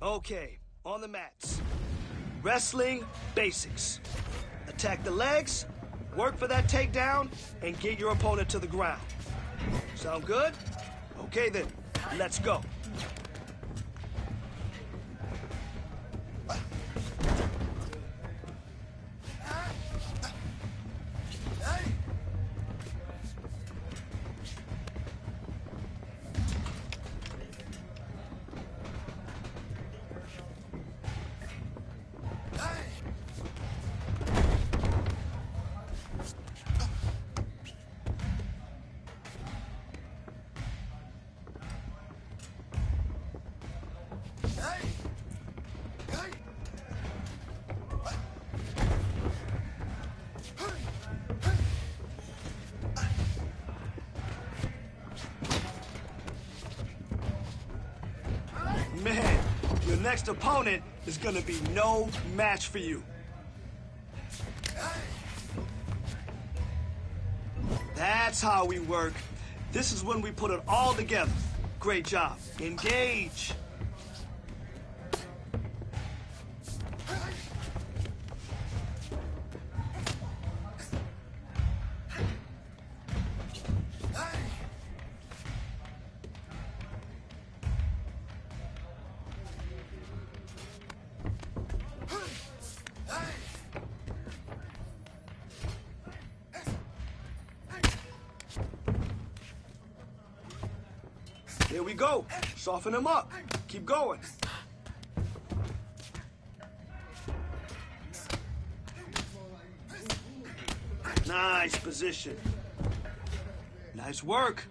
Okay, on the mats. Wrestling basics. Attack the legs, work for that takedown, and get your opponent to the ground. Sound good? Okay then, let's go. Man, your next opponent is gonna be no match for you. That's how we work. This is when we put it all together. Great job. Engage. Here we go. Soften him up. Keep going. Nice position. Nice work.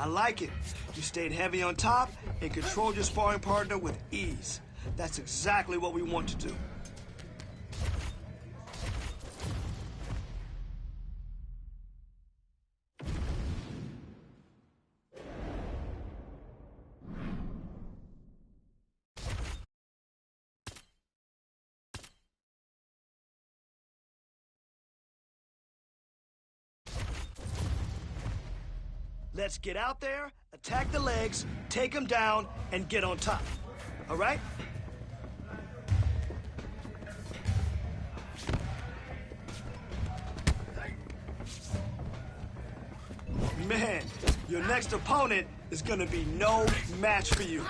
I like it. You stayed heavy on top and controlled your sparring partner with ease. That's exactly what we want to do. Let's get out there, attack the legs, take them down, and get on top. All right? Man, your next opponent is gonna be no match for you.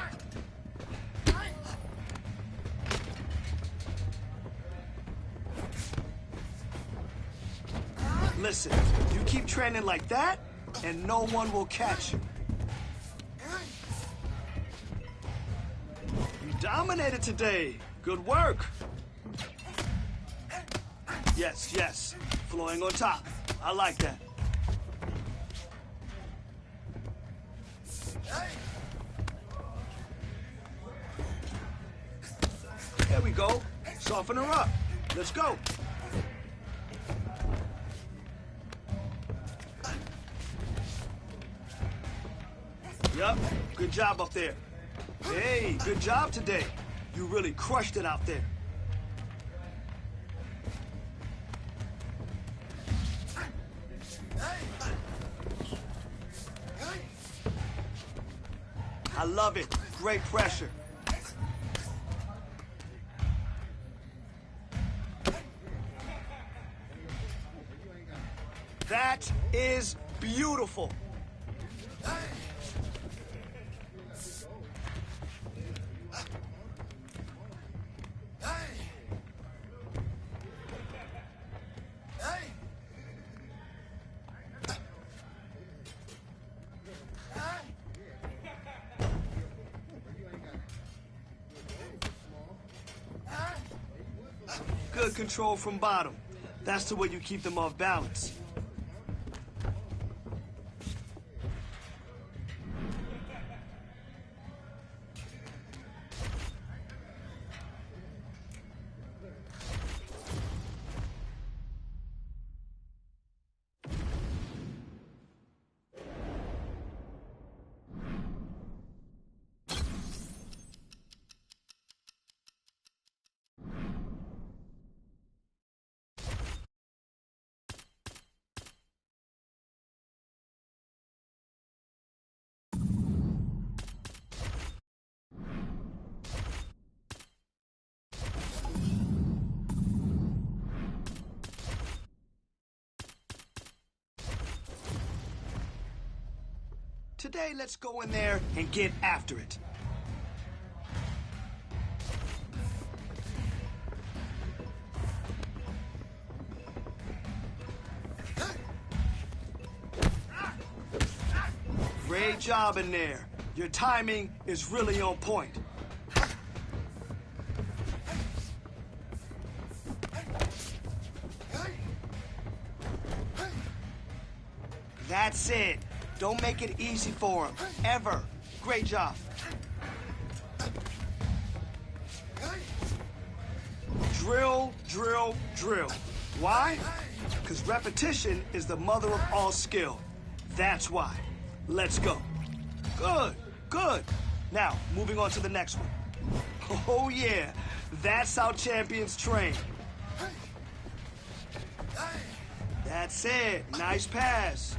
Listen, you keep training like that, and no one will catch you. You dominated today. Good work. Yes, yes. Flowing on top. I like that. There we go. Soften her up. Let's go. Yup, good job up there. Hey, good job today. You really crushed it out there. I love it. Great pressure. That is beautiful. Good control from bottom. That's the way you keep them off balance. Today, let's go in there and get after it. Great job in there. Your timing is really on point. That's it. Don't make it easy for him, ever. Great job. Drill, drill, drill. Why? Because repetition is the mother of all skill. That's why. Let's go. Good, good. Now, moving on to the next one. Oh yeah, that's how champions train. That's it. Nice pass.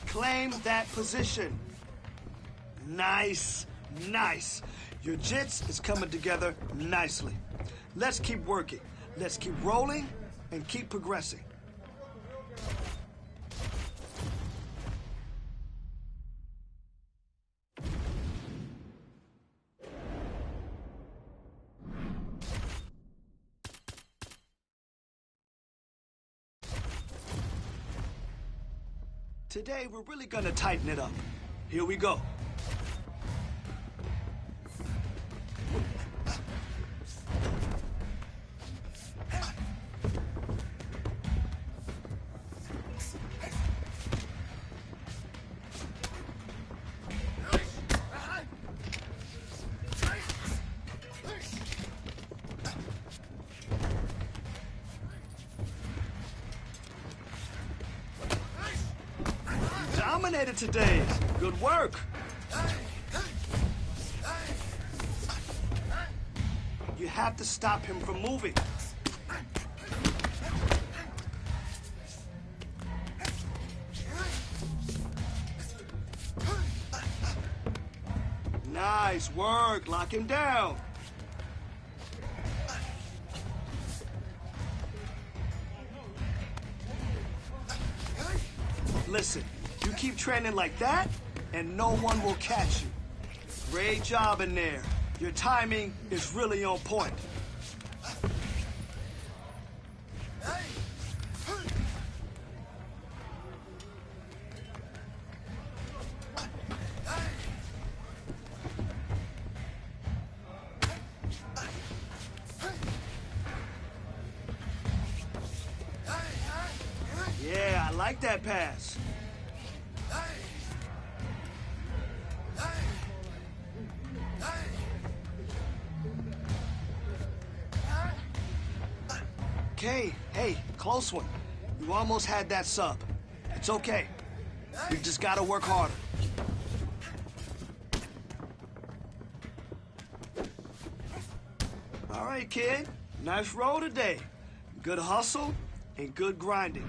Claim that position. Nice, nice. Your jits is coming together nicely. Let's keep working. Let's keep rolling and keep progressing. Today, we're really gonna tighten it up. Here we go. Dominated today. Good work. You have to stop him from moving. Nice work. Lock him down. Listen. You keep training like that, and no one will catch you. Great job in there. Your timing is really on point. Yeah, I like that pass. Okay, hey, close one. You almost had that sub. It's okay. We just gotta work harder. All right, kid. Nice roll today. Good hustle and good grinding.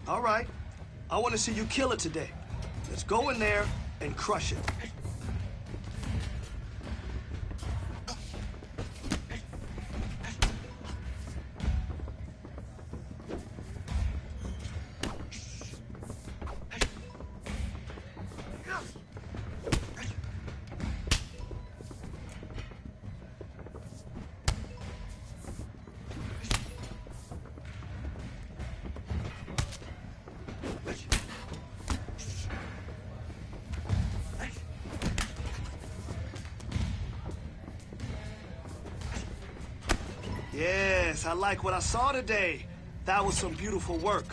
All right. I want to see you kill it today. Let's go in there and crush it. Yes, I like what I saw today. That was some beautiful work.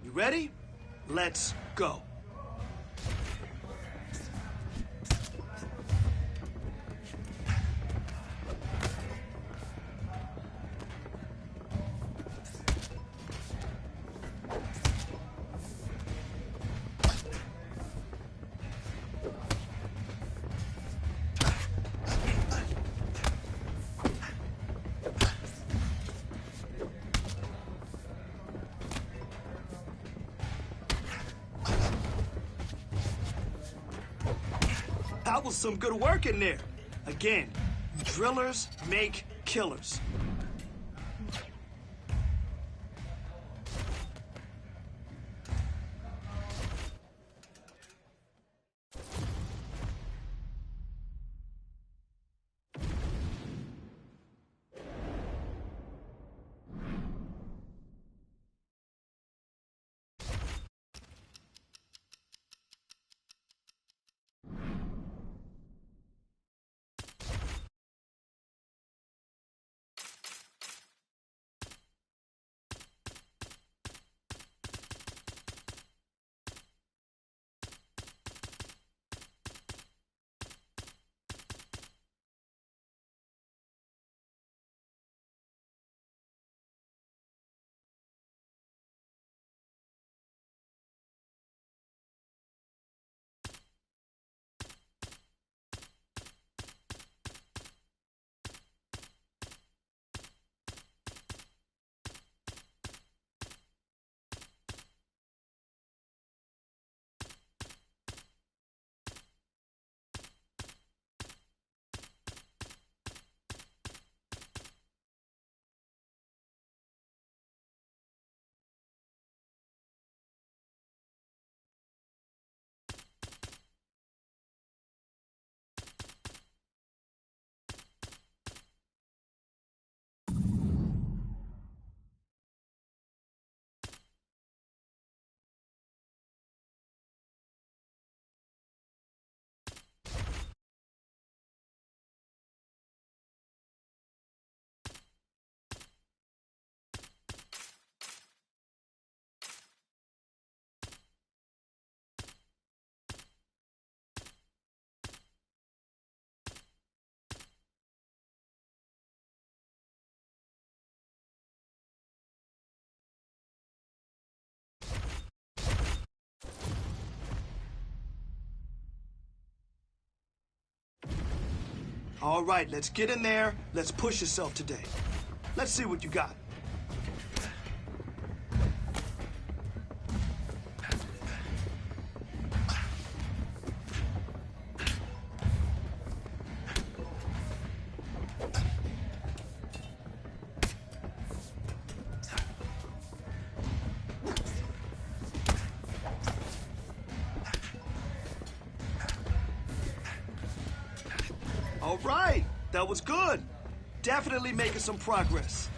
You ready? Let's go. That was some good work in there. Again, drillers make killers. All right, let's get in there. Let's push yourself today. Let's see what you got. All right, that was good. Definitely making some progress.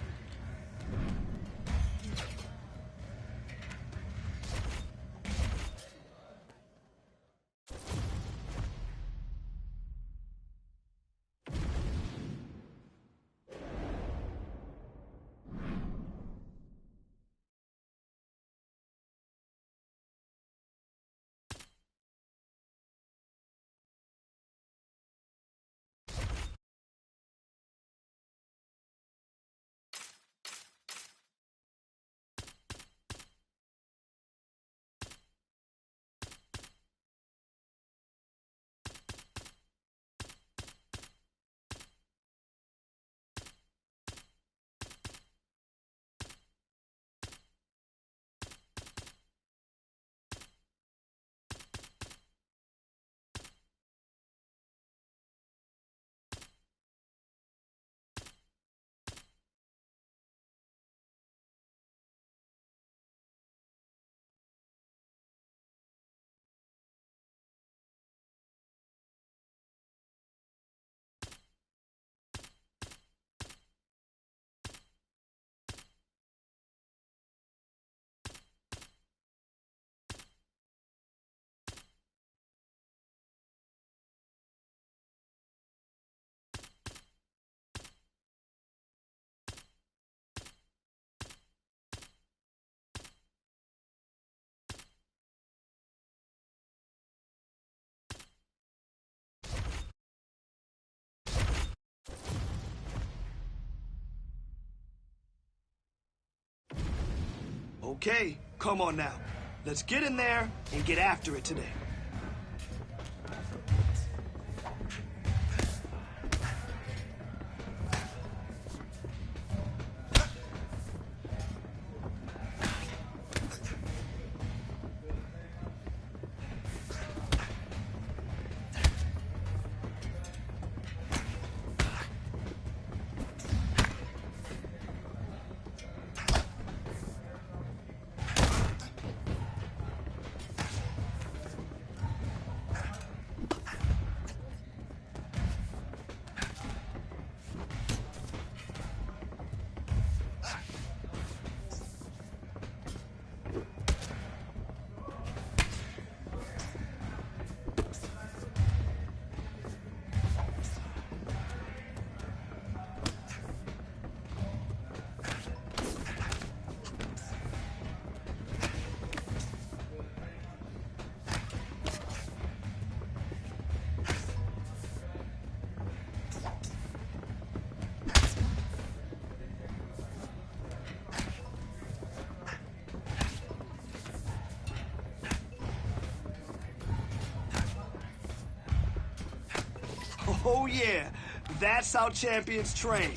Okay, come on now. Let's get in there and get after it today. Oh yeah, that's how champions train.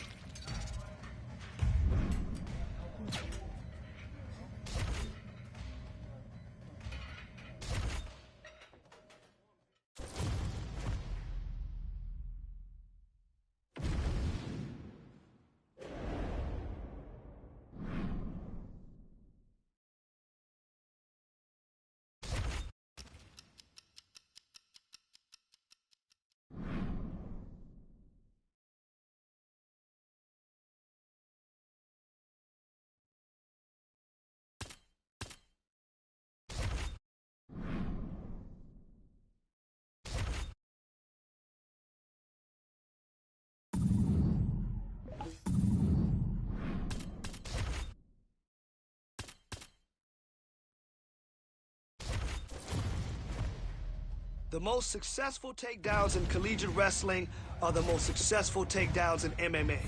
The most successful takedowns in collegiate wrestling are the most successful takedowns in MMA.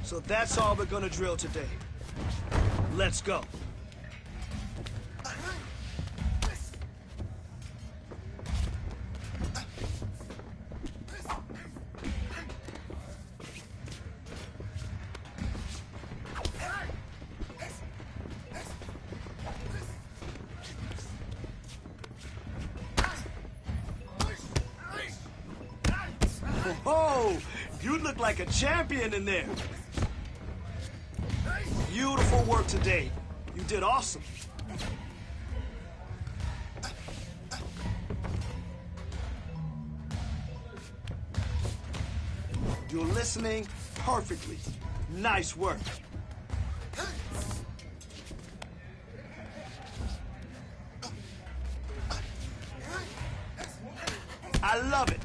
So that's all we're gonna drill today. Let's go. Oh, you look like a champion in there. Beautiful work today. You did awesome. You're listening perfectly. Nice work. I love it.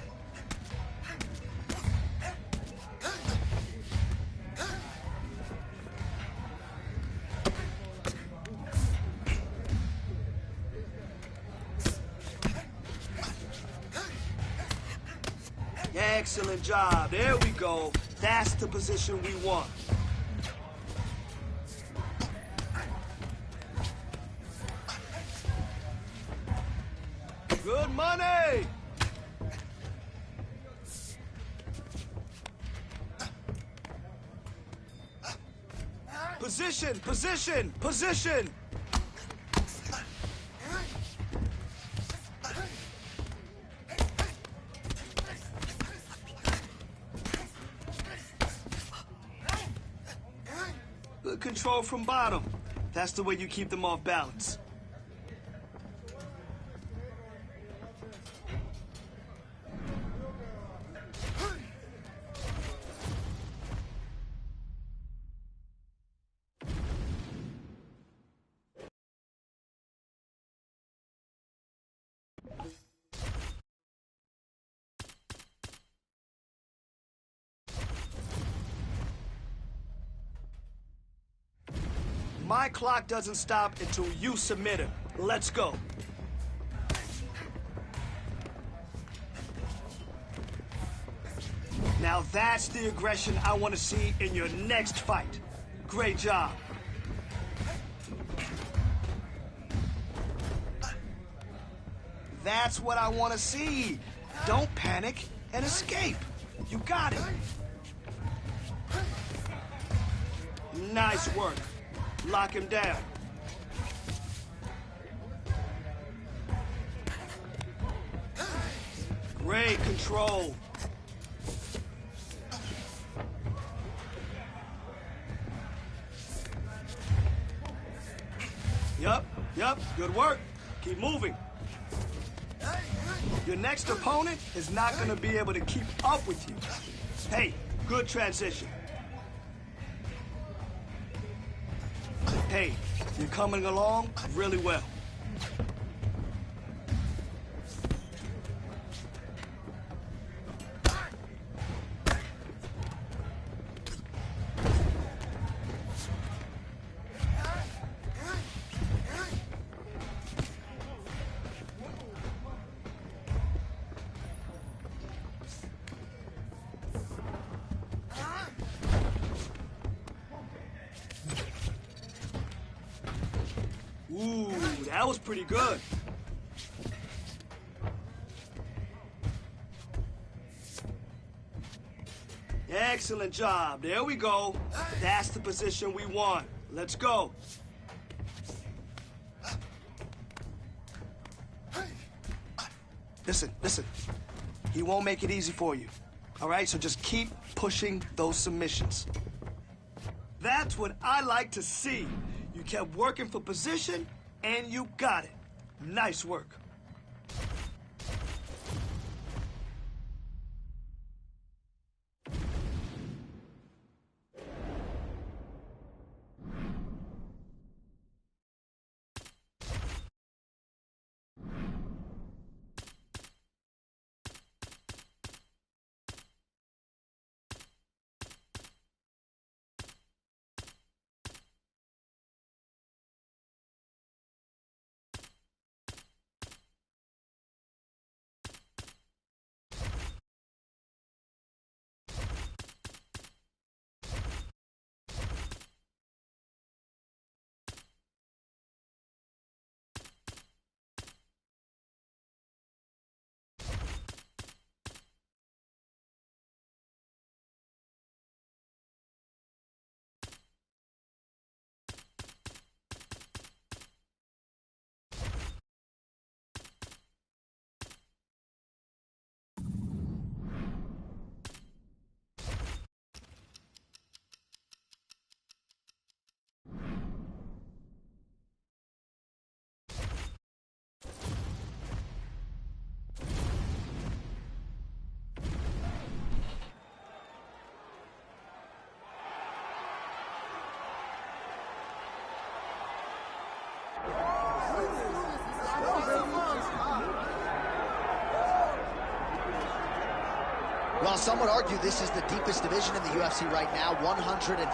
Excellent job. There we go. That's the position we want. Good money! Position, position, position! Good control from bottom. That's the way you keep them off balance. My clock doesn't stop until you submit him. Let's go. Now that's the aggression I want to see in your next fight. Great job. That's what I want to see. Don't panic and escape. You got it. Nice work. Lock him down. Great control. Yup, good work. Keep moving. Your next opponent is not going to be able to keep up with you. Hey, good transition. Hey, you're coming along really well. Ooh, that was pretty good. Excellent job. There we go. That's the position we want. Let's go. Listen. He won't make it easy for you. All right, so just keep pushing those submissions. That's what I like to see. You kept working for position, and you got it. Nice work. Well, some would argue this is the deepest division in the UFC right now, 145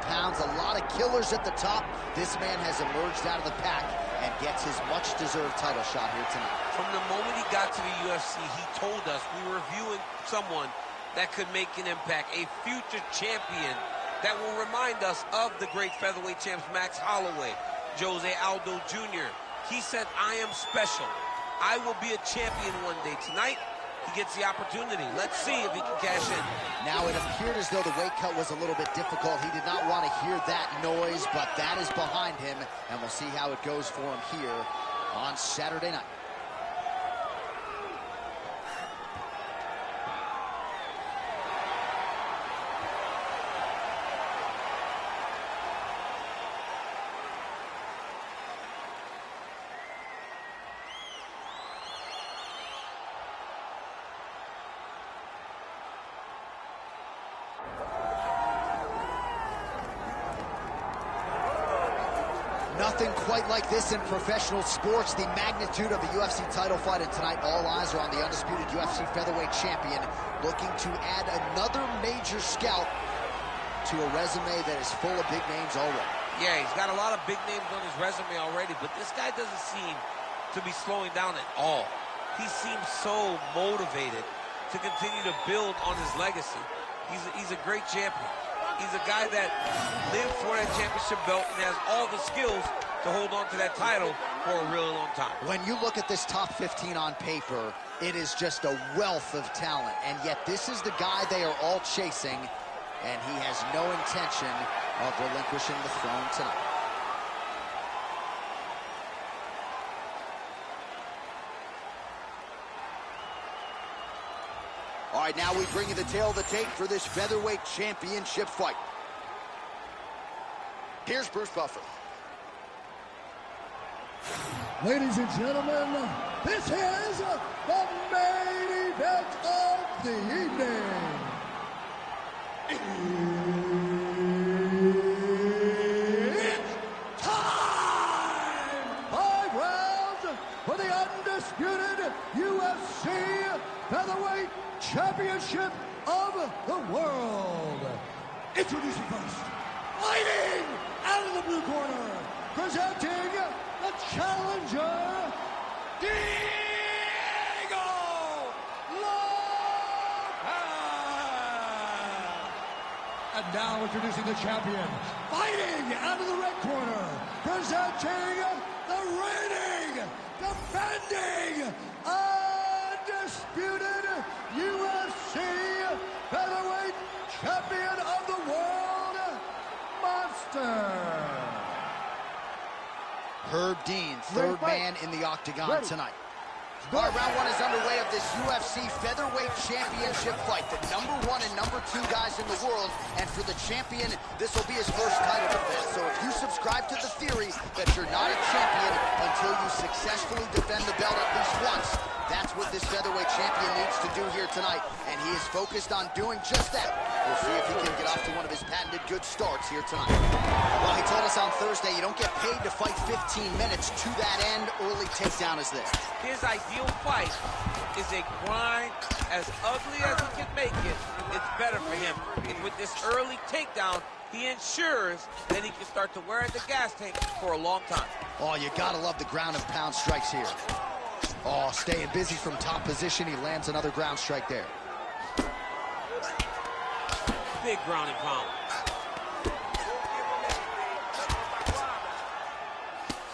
pounds, a lot of killers at the top. This man has emerged out of the pack and gets his much-deserved title shot here tonight. From the moment he got to the UFC, he told us we were viewing someone that could make an impact, a future champion that will remind us of the great featherweight champs Max Holloway, Jose Aldo Jr. He said, I am special. I will be a champion one day. Tonight, he gets the opportunity. Let's see if he can cash in. Now, it appeared as though the weight cut was a little bit difficult. He did not want to hear that noise, but that is behind him, and we'll see how it goes for him here on Saturday night. Nothing quite like this in professional sports. The magnitude of a UFC title fight, and tonight all eyes are on the undisputed UFC featherweight champion, looking to add another major scalp to a resume that is full of big names already. Yeah, he's got a lot of big names on his resume already, but this guy doesn't seem to be slowing down at all. He seems so motivated to continue to build on his legacy. He's a great champion. He's a guy that lived for that championship belt and has all the skills to hold on to that title for a really long time. When you look at this top 15 on paper, it is just a wealth of talent, and yet this is the guy they are all chasing, and he has no intention of relinquishing the throne tonight. All right, now we bring you the tale of the tape for this featherweight championship fight. Here's Bruce Buffer. Ladies and gentlemen, this is the main event of the evening. It's time! 5 rounds for the undisputed UFC featherweight championship of the world. Introducing first, fighting out of the blue corner, presenting the challenger, Diego Lopez. And now introducing the champion, fighting out of the red corner, presenting the reigning, defending, undisputed UFC featherweight champion of the world, Monster. Herb Dean, third man in the octagon tonight. All right, round one is underway of this UFC featherweight championship fight. The #1 and #2 guys in the world, and for the champion, this will be his first title defense. So if you subscribe to the theory that you're not a champion until you successfully defend the belt at least once, that's what this featherweight champion needs to do here tonight, and he is focused on doing just that. We'll see if he can get off to one of his patented good starts here tonight. Well, he told us on Thursday you don't get paid to fight 15 minutes. To that end, early takedown is there. His ideal fight is a grind as ugly as he can make it. It's better for him. And with this early takedown, he ensures that he can start to wear the gas tank for a long time. Oh, you gotta love the ground and pound strikes here. Oh, staying busy from top position. He lands another ground strike there. Big ground and pound.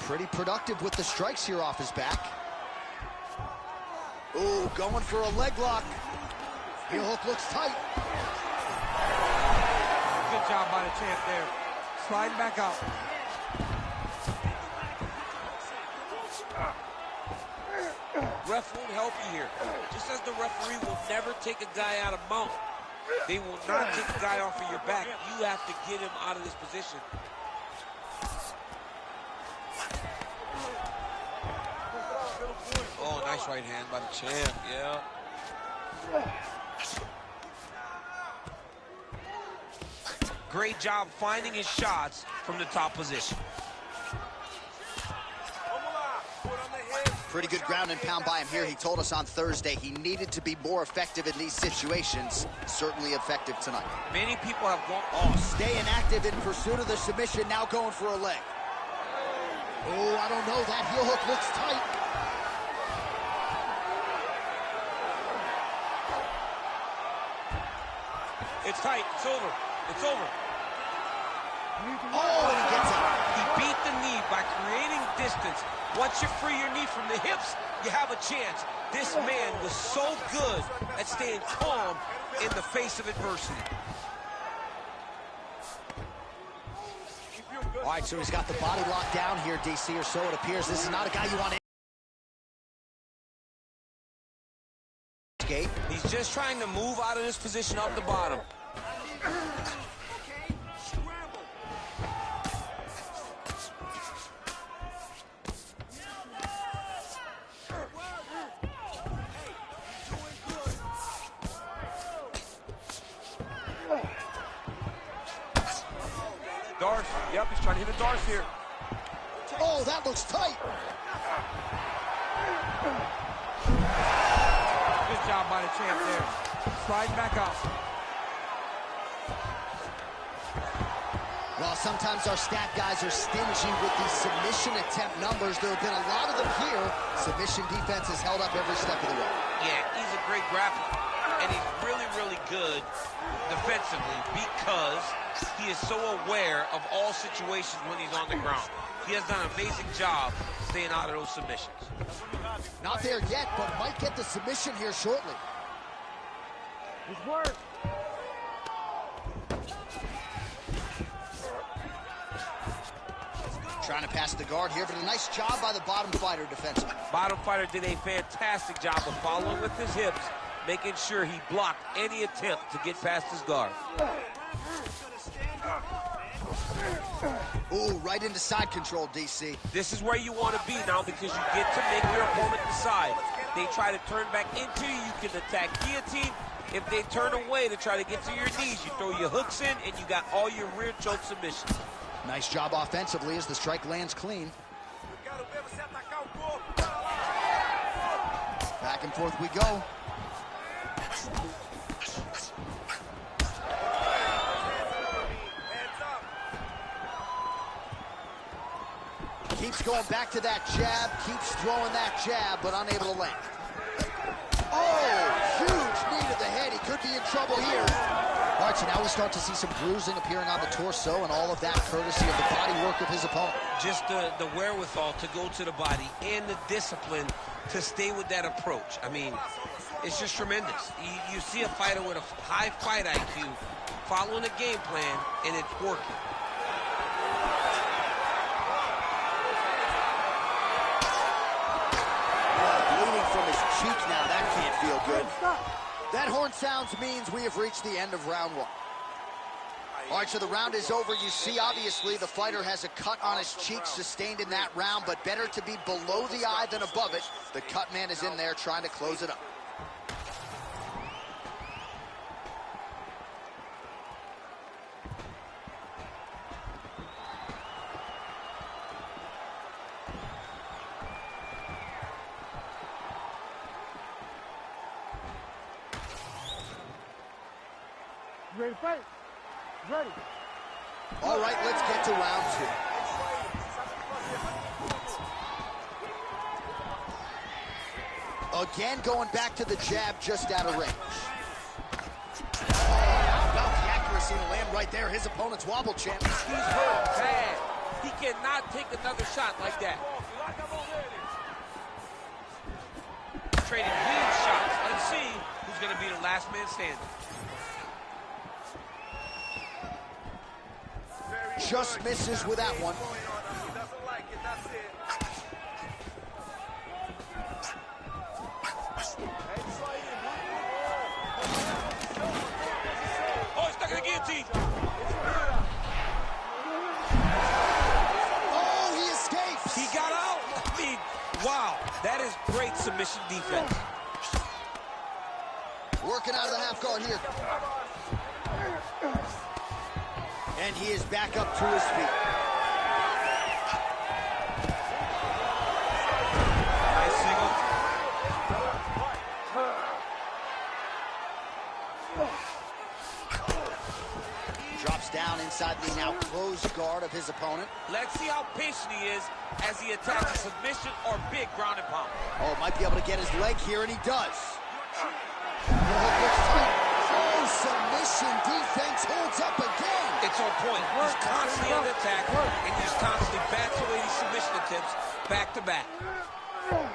Pretty productive with the strikes here off his back. Ooh, going for a leg lock. Heel hook looks tight. Good job by the champ there. Sliding back out. Ref won't help you here. Just as the referee will never take a guy out of mount, they will not take a guy off of your back. You have to get him out of this position. Oh, nice right hand by the champ, yeah. Great job finding his shots from the top position. Put on the head. Pretty good ground and pound by him here. He told us on Thursday he needed to be more effective in these situations. Certainly effective tonight. Many people have gone... Oh, staying active in pursuit of the submission, now going for a leg. Oh, I don't know. That heel hook looks tight. It's tight. It's over. It's over. Oh, and he gets out. He beat the knee by creating distance. Once you free your knee from the hips, you have a chance. This man was so good at staying calm in the face of adversity. All right, so he's got the body locked down here, DC, or so it appears. This is not a guy you want to escape. He's just trying to move out of this position off the bottom. Darce, yep, he's trying to hit a Darce here. Oh, that looks tight. Good job by the champ there. Sliding back out. Well, sometimes our stat guys are stingy with these submission attempt numbers. There have been a lot of them here. Submission defense has held up every step of the way. Yeah, he's a great grappler. And he's really, really good defensively because he is so aware of all situations when he's on the ground. He has done an amazing job staying out of those submissions. Not there yet, but might get the submission here shortly. Good work. Trying to pass the guard here, but a nice job by the bottom fighter defensively. Bottom fighter did a fantastic job of following with his hips, making sure he blocked any attempt to get past his guard. Ooh, right into side control, DC. This is where you want to be now because you get to make your opponent decide. They try to turn back into you, you can attack guillotine. If they turn away to try to get to your knees, you throw your hooks in and you got all your rear choke submissions. Nice job offensively as the strike lands clean. Back and forth we go. Keeps going back to that jab, keeps throwing that jab, but unable to land. Oh, huge knee to the head. He could be in trouble here. All right, so now we start to see some bruising appearing on the torso, and all of that courtesy of the body work of his opponent. Just the wherewithal to go to the body and the discipline to stay with that approach. I mean, it's just tremendous. You see a fighter with a high fight IQ following a game plan, and it's working. Bleeding from his cheek now. That can't feel good. That horn sounds means we have reached the end of round one. All right, so the round is over. You see, obviously, the fighter has a cut on his cheek sustained in that round, but better to be below the eye than above it. The cut man is in there trying to close it up. Ready to fight? Ready. All right, let's get to round two. Again, going back to the jab just out of range. Oh, how about the accuracy to land right there? His opponent's wobble champ. He's hurt bad. He cannot take another shot like that. Trading huge shots. Let's see who's going to be the last man standing. Just misses with that one. Oh, he's stuck in the guillotine. Oh, he escapes. He got out. I mean, wow. That is great submission defense. Working out of the half guard here. And he is back up to his feet. Nice inside the now closed guard of his opponent. Let's see how patient he is as he attacks a submission or big ground and pound. Oh, might be able to get his leg here, and he does. Oh, submission defense holds up again. It's on point. He's constantly under attack, and he just constantly bats away these submission attempts back to back. Let's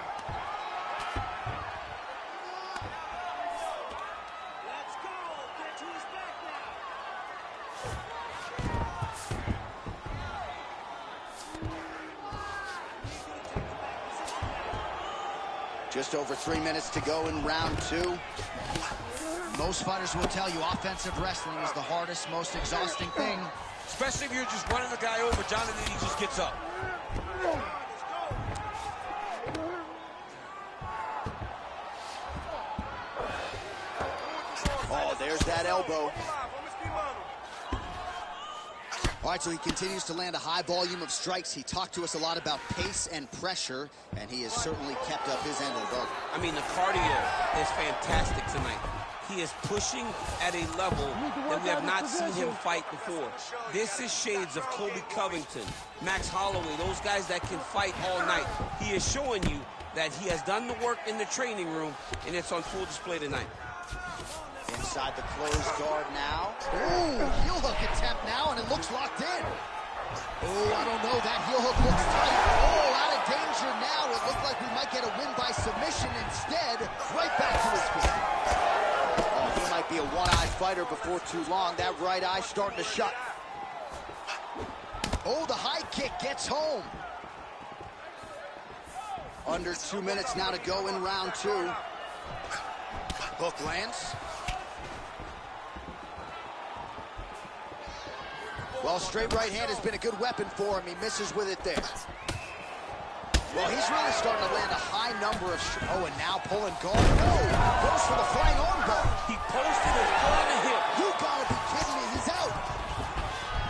go. Get to his back now. Just over 3 minutes to go in round 2. Most fighters will tell you offensive wrestling is the hardest, most exhausting thing. Especially if you're just running the guy over, John, and then he just gets up. Oh, there's that elbow. All right, so he continues to land a high volume of strikes. He talked to us a lot about pace and pressure, and he has certainly kept up his end of the bargain. I mean, the cardio is fantastic tonight. He is pushing at a level that we have not seen him fight before. This is shades of Colby Covington, Max Holloway, those guys that can fight all night. He is showing you that he has done the work in the training room, and it's on full display tonight. Inside the closed guard now. Ooh, heel hook attempt now, and it looks locked in. Oh, I don't know. That heel hook looks tight. Oh, out of danger now. It looked like we might get a win by submission. Instead, right back to his feet. Oh, he might be a one-eye fighter before too long. That right eye starting to shut. Oh, the high kick gets home. Under 2 minutes now to go in round 2. Hook lands. Well, straight right hand has been a good weapon for him. He misses with it there. Well, he's really starting to land a high number of... Oh, and now pulling guard. No! Goes for the flying arm bar. He posted his foot on the hip. You gotta be kidding me. He's out.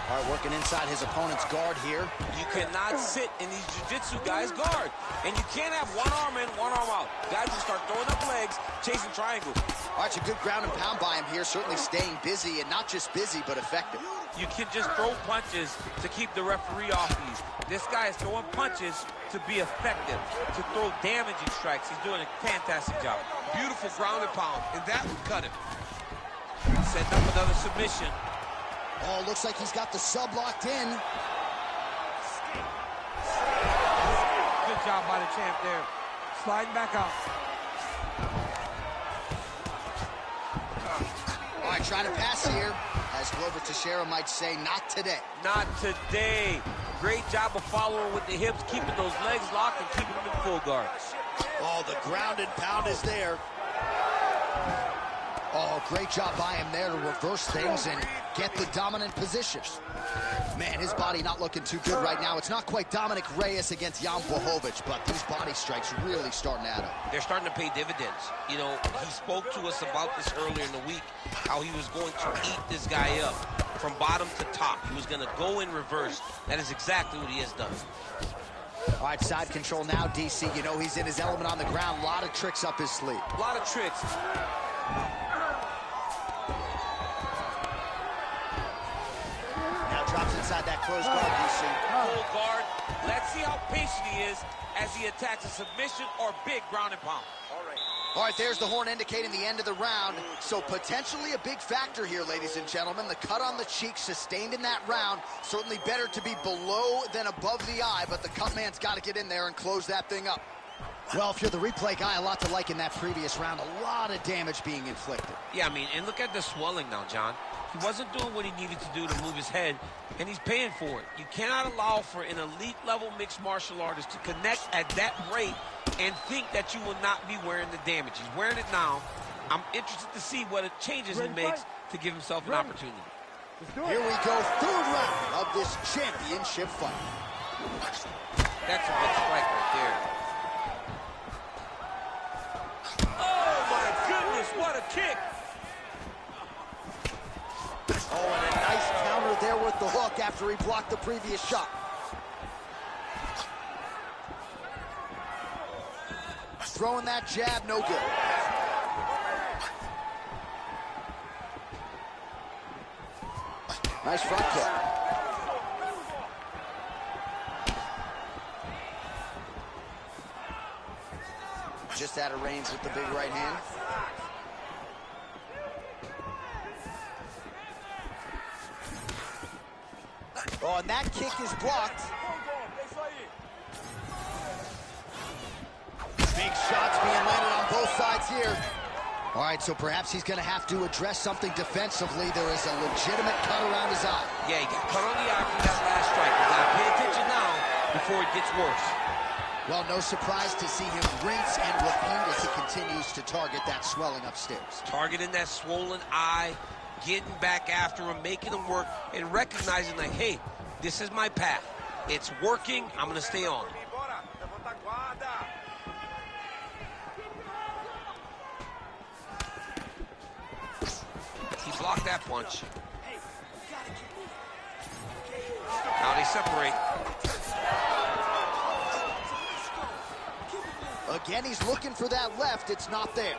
All right, working inside his opponent's guard here. You cannot sit in these jiu-jitsu guys' guard. And you can't have one arm in, one arm out. Guys will start throwing up legs, chasing triangles. All right, it's a good ground and pound by him here. Certainly staying busy, and not just busy, but effective. You can just throw punches to keep the referee off these. This guy is throwing punches to be effective, to throw damaging strikes. He's doing a fantastic job. Beautiful ground and pound, and that would cut him. Setting up another submission. Oh, looks like he's got the sub locked in. Good job by the champ there. Sliding back out. All right, trying to pass here. As Glover Teixeira might say, not today. Not today. Great job of following with the hips, keeping those legs locked and keeping them in full guard. Oh, the ground and pound is there. Oh, great job by him there to reverse things and get the dominant position. Man, his body not looking too good right now. It's not quite Dominic Reyes against Jan Blachowicz, but these body strikes really starting to add up. They're starting to pay dividends. You know, he spoke to us about this earlier in the week, how he was going to eat this guy up from bottom to top. He was going to go in reverse. That is exactly what he has done. All right, side control now, DC. You know he's in his element on the ground. A lot of tricks up his sleeve. A lot of tricks. Drops inside that closed guard, DC. Full guard. Let's see how patient he is as he attacks a submission or big ground and pound. All right, there's the horn indicating the end of the round. So potentially a big factor here, ladies and gentlemen. The cut on the cheek sustained in that round. Certainly better to be below than above the eye, but the cut man's got to get in there and close that thing up. Well, if you're the replay guy, a lot to like in that previous round. A lot of damage being inflicted. Yeah, I mean, and look at the swelling now, John. He wasn't doing what he needed to do to move his head, and he's paying for it. You cannot allow for an elite-level mixed martial artist to connect at that rate and think that you will not be wearing the damage. He's wearing it now. I'm interested to see what changes he makes to give himself an opportunity. Here we go, third round of this championship fight. That's a big strike right there. Oh, my goodness, what a kick. Oh, and a nice counter there with the hook after he blocked the previous shot. Throwing that jab, no good. Nice front kick. Just out of range with the big right hand. Oh, and that kick is blocked. Big shots being landed on both sides here. All right, so perhaps he's going to have to address something defensively. There is a legitimate cut around his eye. Yeah, he got cut on the eye from that last strike. You got to pay attention now before it gets worse. Well, no surprise to see him rinse and repeat as he continues to target that swelling upstairs. Targeting that swollen eye, getting back after him, making him work, and recognizing like, hey, this is my path. It's working. I'm going to stay on. He blocked that punch. Now they separate. Again, he's looking for that left. It's not there.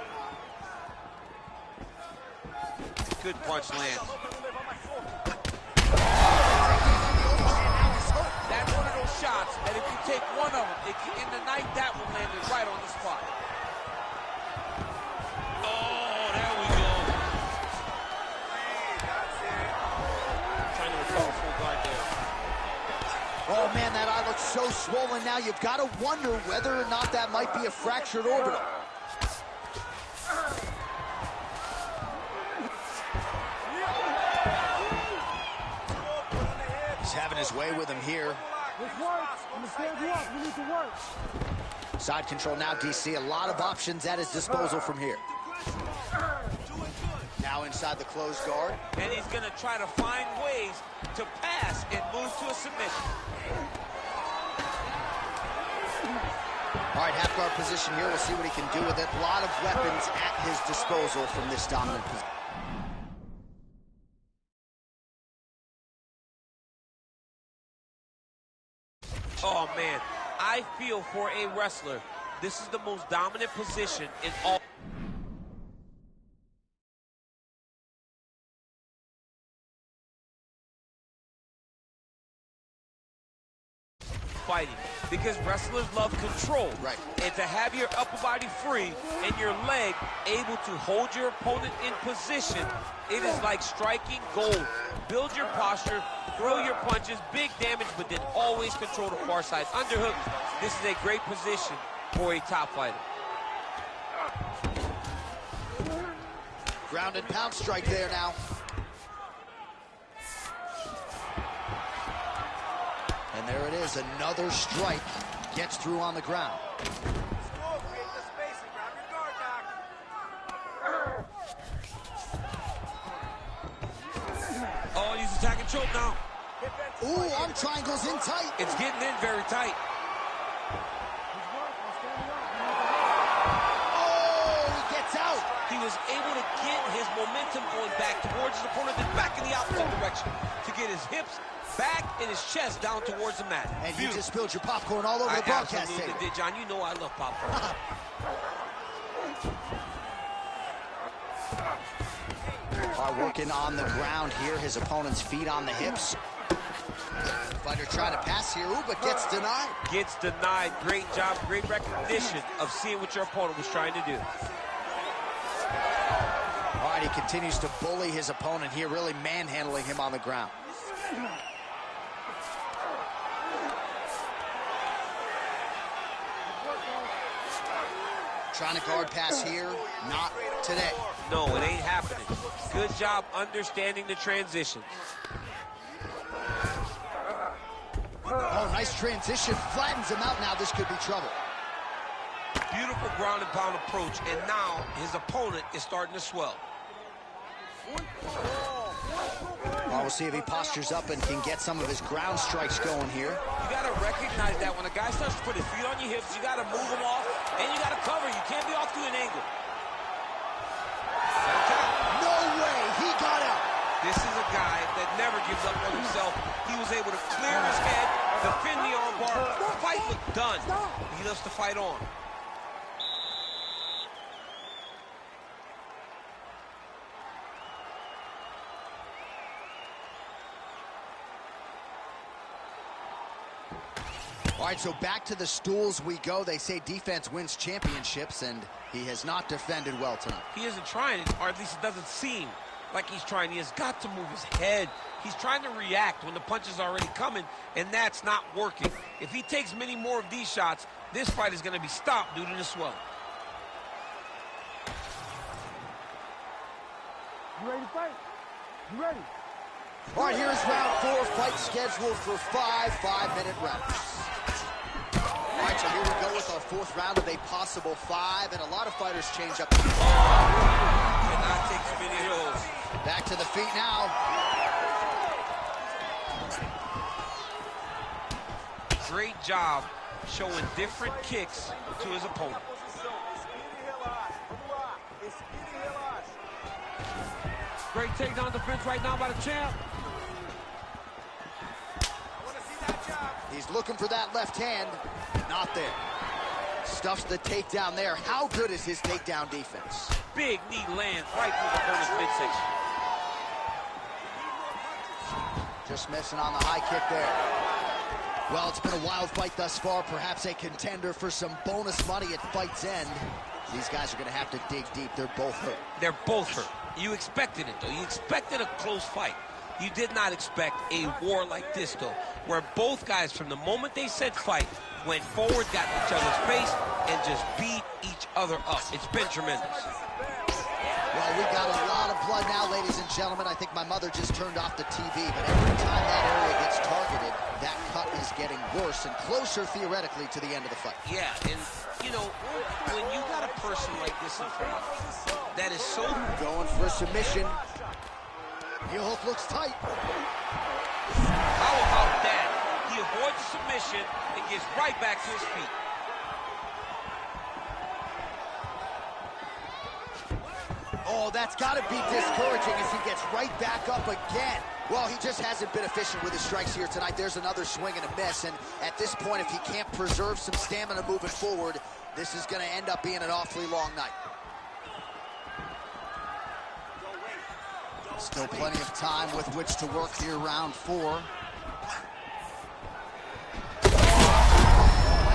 Good punch lands. That's one of those shots that if you take one of them, in the night, that one landed right on the spot. Oh, there we go. Trying to recover full guard there. Oh, man, that eye looks so swollen now. You've got to wonder whether or not that might be a fractured orbital. He's having his way with him here. Let's work. Understand what? We need to work. Side control now, DC. A lot of options at his disposal from here. Now inside the closed guard. And he's going to try to find ways to pass and move to a submission. All right, half guard position here. We'll see what he can do with it. A lot of weapons at his disposal from this dominant position. Oh, man, I feel for a wrestler, this is the most dominant position in all fighting, because wrestlers love control. Right. And to have your upper body free and your leg able to hold your opponent in position, it is like striking gold. Build your posture, throw your punches, big damage, but then always control the far side. Underhook, this is a great position for a top fighter. Ground and pound strike there now. And there it is, another strike gets through on the ground. Oh, he's attacking choke now. Ooh, arm triangles in tight. It's getting in very tight. Oh, he gets out. He was able to get his momentum going back towards his opponent, then back in the opposite direction to get his hips back and his chest down towards the mat. And you just spilled your popcorn all over the broadcast tape. I absolutely did, John. You know I love popcorn. Working on the ground here. His opponent's feet on the hips. Fighter trying to pass here, but gets denied. Gets denied. Great job, great recognition of seeing what your opponent was trying to do. All right, he continues to bully his opponent here, really manhandling him on the ground. Trying to guard pass here, not today. No, it ain't happening. Good job understanding the transition. Oh, nice transition. Flattens him out now. This could be trouble. Beautiful ground and pound approach, and now his opponent is starting to swell. Well, we'll see if he postures up and can get some of his ground strikes going here. You got to recognize that when a guy starts to put his feet on your hips, you got to move him off, and you got to cover. You can't be off to an angle. No way, he got out. This is a guy that never gives up on himself. He was able to clear his head, defend the armbar. The fight looked done. He loves to fight on. All right, so back to the stools we go. They say defense wins championships, and he has not defended well tonight. He isn't trying, or at least it doesn't seem like he's trying. He has got to move his head. He's trying to react when the punch is already coming, and that's not working. If he takes many more of these shots, this fight is going to be stopped due to the swelling. You ready to fight? You ready? All right, here's round 4, fight scheduled for 5 5-minute rounds. All right, so here we go with our 4th round of a possible 5, and a lot of fighters change up. Cannot take too many of those. Back to the feet now. Great job showing different kicks to his opponent. Great takedown defense right now by the champ. He's looking for that left hand. Not there. Stuffs the takedown there. How good is his takedown defense? Big knee lands right through the opponent's midsection. Just missing on the high kick there. Well, it's been a wild fight thus far. Perhaps a contender for some bonus money at fight's end. These guys are going to have to dig deep. They're both hurt. They're both hurt. You expected it, though. You expected a close fight. You did not expect a war like this, though, where both guys, from the moment they said fight, went forward, got in each other's face, and just beat each other up. It's been tremendous. Well, we got a lot of blood now, ladies and gentlemen. I think my mother just turned off the TV, but every time that area gets targeted, that cut is getting worse and closer, theoretically, to the end of the fight. Yeah, and, you know, when you got a person like this in front of you, that is so... Going for a submission. Heel hook looks tight. How about that? He avoids the submission and gets right back to his feet. Oh, that's got to be discouraging as he gets right back up again. Well, he just hasn't been efficient with his strikes here tonight. There's another swing and a miss, and at this point, if he can't preserve some stamina moving forward, this is going to end up being an awfully long night. Still plenty of time with which to work here, round 4. Might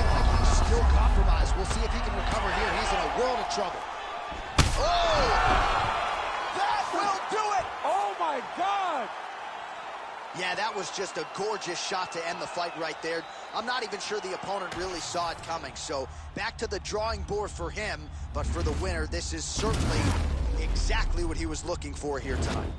think he's still compromised. We'll see if he can recover here. He's in a world of trouble. Oh! That will do it! Oh, my God! Yeah, that was just a gorgeous shot to end the fight right there. I'm not even sure the opponent really saw it coming. So back to the drawing board for him. But for the winner, this is certainly exactly what he was looking for here tonight.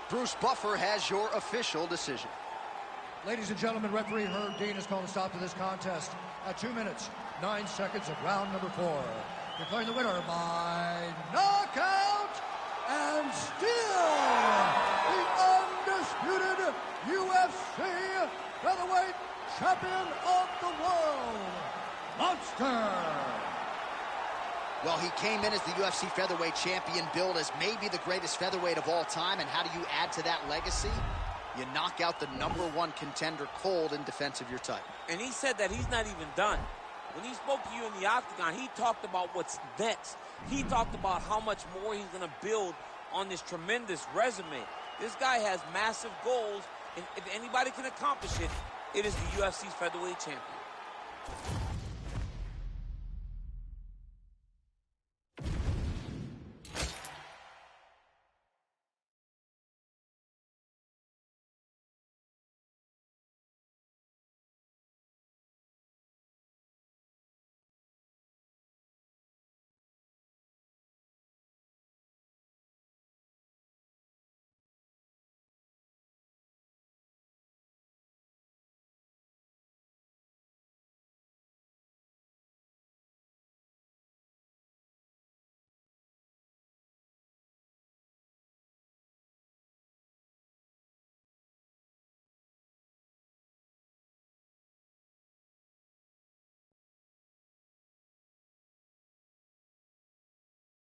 Bruce Buffer has your official decision. Ladies and gentlemen, referee Herb Dean has called a stop to this contest at 2 minutes, 9 seconds of round number 4. Declaring the winner by knockout and still the undisputed UFC featherweight champion of the world, Monster. Well, he came in as the UFC featherweight champion, billed as maybe the greatest featherweight of all time. And how do you add to that legacy? You knock out the #1 contender cold in defense of your title. And he said that he's not even done. When he spoke to you in the octagon, he talked about what's next. He talked about how much more he's going to build on this tremendous resume. This guy has massive goals, and if anybody can accomplish it, it is the UFC's featherweight champion.